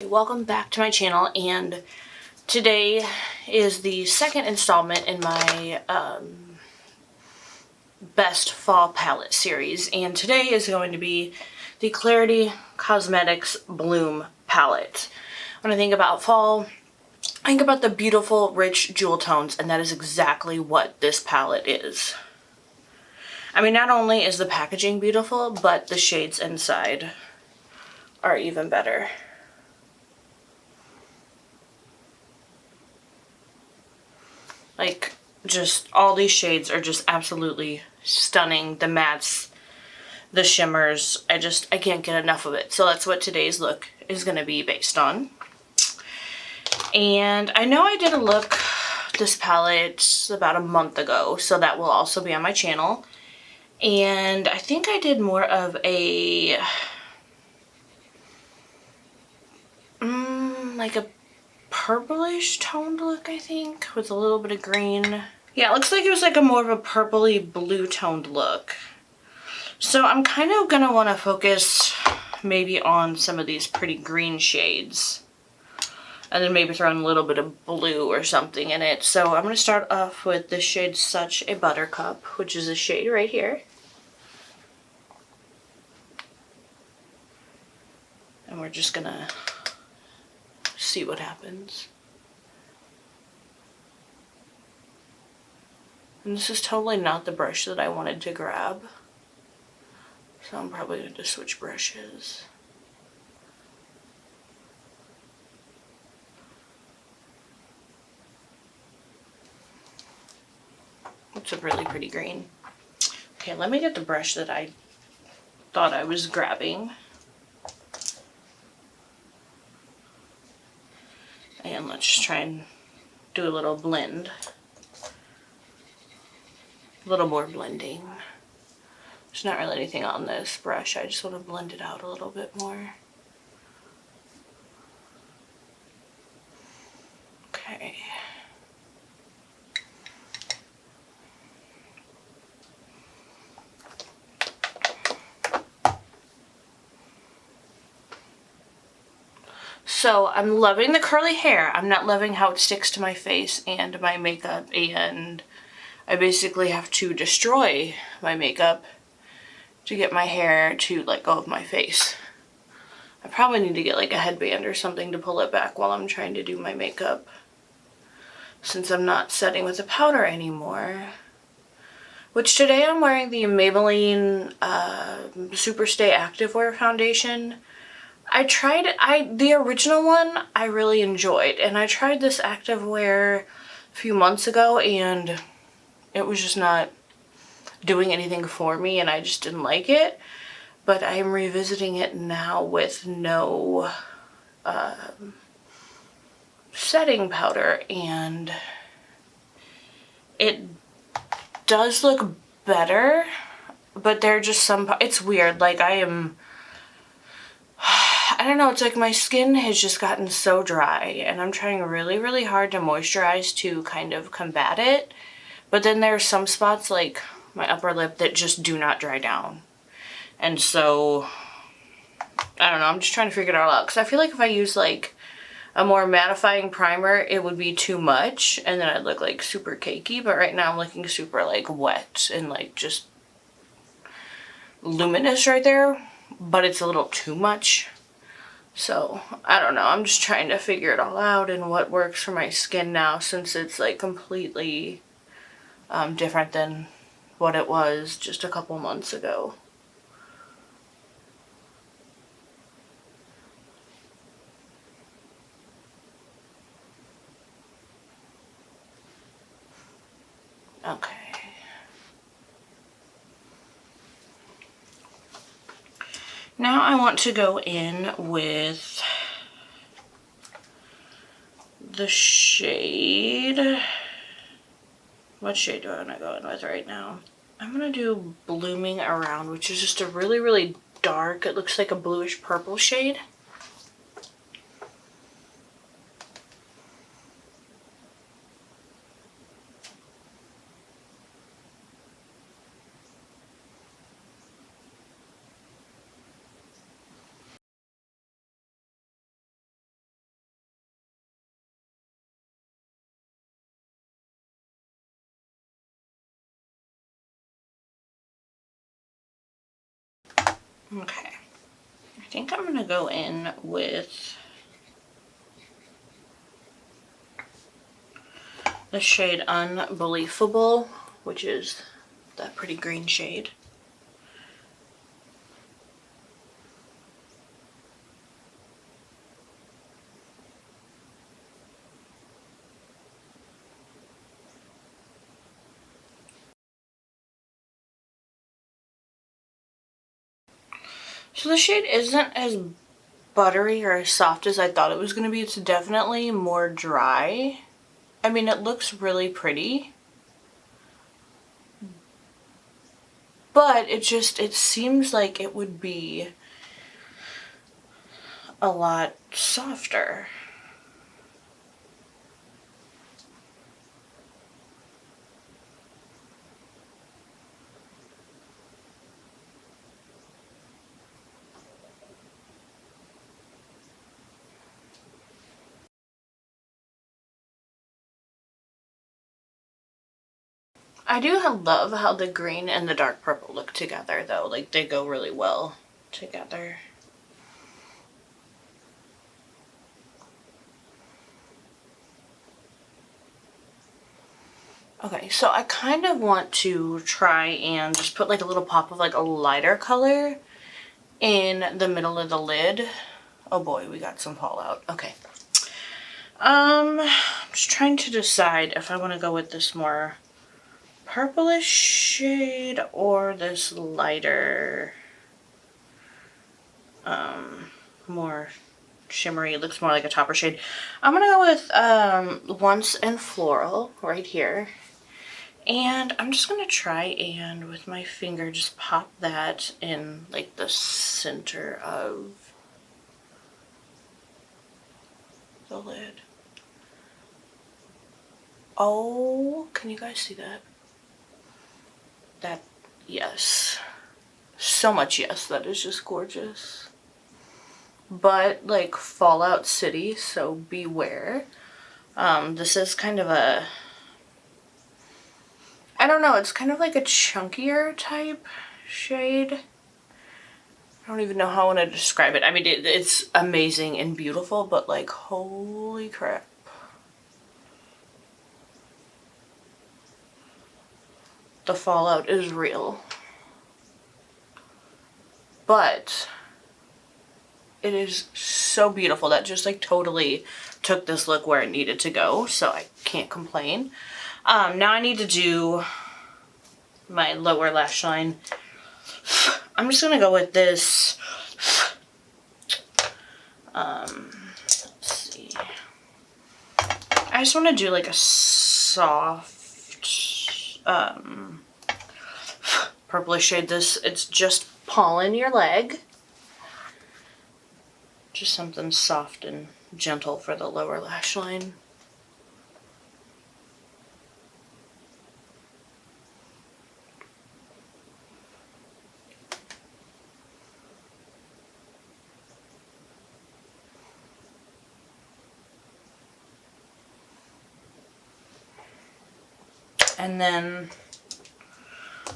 welcome back to my channel, and today is the second installment in my best fall palette series, and today is going to be the Klarity Kosmetics Bloom palette. When I think about fall, I think about the beautiful rich jewel tones, and that is exactly what this palette is. I mean, not only is the packaging beautiful, but the shades inside are even better. Like, just all these shades are just absolutely stunning. The mattes, the shimmers, I can't get enough of it. So that's what today's look is going to be based on. And I know I did a look this palette about a month ago, so that will also be on my channel. And I think I did more of a like a purplish toned look, I think, with a little bit of green. Yeah, it looks like it was like a more of a purpley blue toned look. So I'm kind of gonna want to focus maybe on some of these pretty green shades, and then maybe throw in a little bit of blue or something in it. So I'm gonna start off with the shade Such a Buttercup, which is a shade right here. And we're just gonna see what happens. And this is totally not the brush that I wanted to grab, so I'm probably going to switch brushes. It's a really pretty green. Okay, let me get the brush that I thought I was grabbing. And let's just try and do a little blend. A little more blending. There's not really anything on this brush. I just want to blend it out a little bit more. Okay. So I'm loving the curly hair. I'm not loving how it sticks to my face and my makeup, and I basically have to destroy my makeup to get my hair to let go of my face. I probably need to get like a headband or something to pull it back while I'm trying to do my makeup, since I'm not setting with a powder anymore. Which today I'm wearing the Maybelline Superstay Activewear foundation. The original one I really enjoyed, and I tried this activewear a few months ago and it was just not doing anything for me, and I just didn't like it. But I'm revisiting it now with no setting powder, and it does look better, but there are just some, it's weird, like I don't know, it's like my skin has just gotten so dry, and I'm trying really hard to moisturize to kind of combat it. But then there are some spots like my upper lip that just do not dry down. And so, I don't know, I'm just trying to figure it all out. Because I feel like if I use like a more mattifying primer, it would be too much. And then I'd look like super cakey. But right now I'm looking super like wet and like just luminous right there. But it's a little too much. So, I don't know. I'm just trying to figure it all out and what works for my skin now, since it's like completely different than what it was just a couple months ago. Okay. Now I want to go in with the shade. What shade do I want to go in with right now? I'm going to do Blooming Around, which is just a really dark, it looks like a bluish purple shade. Okay. I think I'm gonna go in with the shade Unbelievable, which is that pretty green shade. So the shade isn't as buttery or as soft as I thought it was going to be. It's definitely more dry. I mean, it looks really pretty, but it seems like it would be a lot softer. I do love how the green and the dark purple look together though. Like, they go really well together. Okay, so I kind of want to try and just put like a little pop of like a lighter color in the middle of the lid. Oh boy, we got some fallout. Okay. I'm just trying to decide if I want to go with this more purplish shade or this lighter, more shimmery. It looks more like a topper shade. I'm gonna go with Once and Floral right here. And I'm just gonna try and with my finger just pop that in like the center of the lid. Oh, can you guys see that? That, yes. So much yes, that is just gorgeous. But like Fallout City, so beware. This is kind of a, I don't know, it's kind of like a chunkier type shade. I don't even know how I want to describe it. I mean, it's amazing and beautiful, but like, holy crap. The fallout is real. But it is so beautiful. That just like totally took this look where it needed to go, so I can't complain. Now I need to do my lower lash line. I'm just gonna go with this, let's see. I just want to do like a soft, purplish shade. It's just Pollen Your Leg. Just something soft and gentle for the lower lash line. And then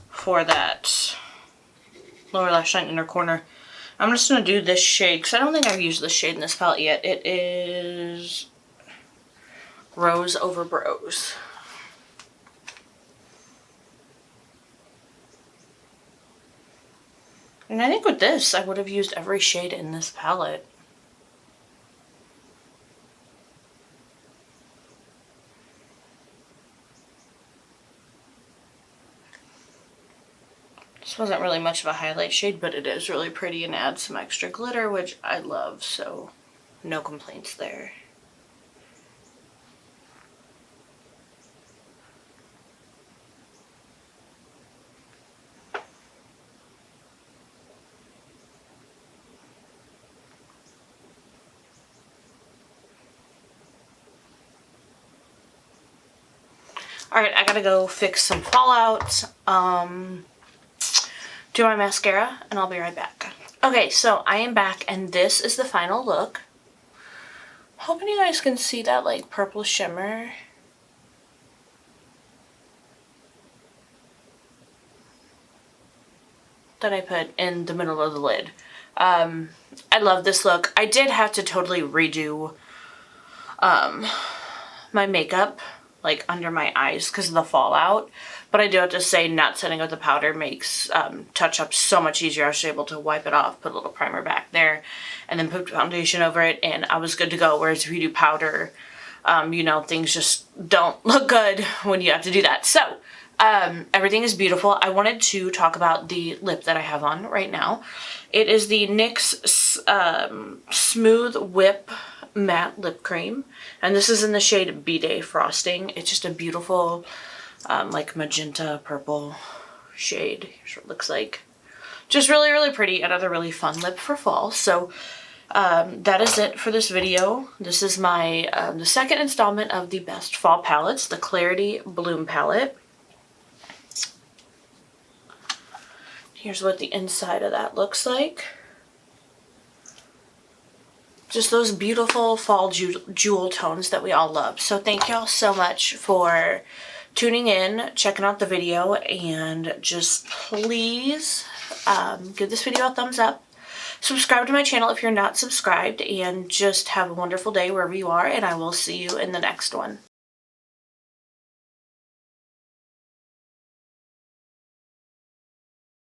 for that lower lash line inner corner, I'm just going to do this shade, because I don't think I've used this shade in this palette yet. It is Rose Over Bros. And I think with this, I would have used every shade in this palette. This wasn't really much of a highlight shade, but it is really pretty and adds some extra glitter, which I love, so no complaints there. Alright, I gotta go fix some fallout, do my mascara, and I'll be right back. Okay, so I am back, and this is the final look. Hoping you guys can see that like purple shimmer. that I put in the middle of the lid. I love this look. I did have to totally redo my makeup, like under my eyes because of the fallout. But I do have to say, not setting up the powder makes touch up so much easier. I was able to wipe it off, put a little primer back there, and then put foundation over it, and I was good to go. Whereas if you do powder, you know, things just don't look good when you have to do that. So, everything is beautiful. I wanted to talk about the lip that I have on right now. It is the NYX Smooth Whip Matte Lip Cream, and this is in the shade B-Day Frosting. It's just a beautiful, like magenta purple shade. Here's what it looks like. Just really, really pretty. Another really fun lip for fall. So, that is it for this video. This is my, the second installment of the best fall palettes, the Klarity Bloom palette. Here's what the inside of that looks like. Just those beautiful fall jewel tones that we all love. So thank y'all so much for tuning in, checking out the video, and just please give this video a thumbs up. Subscribe to my channel if you're not subscribed, and just have a wonderful day wherever you are, and I will see you in the next one.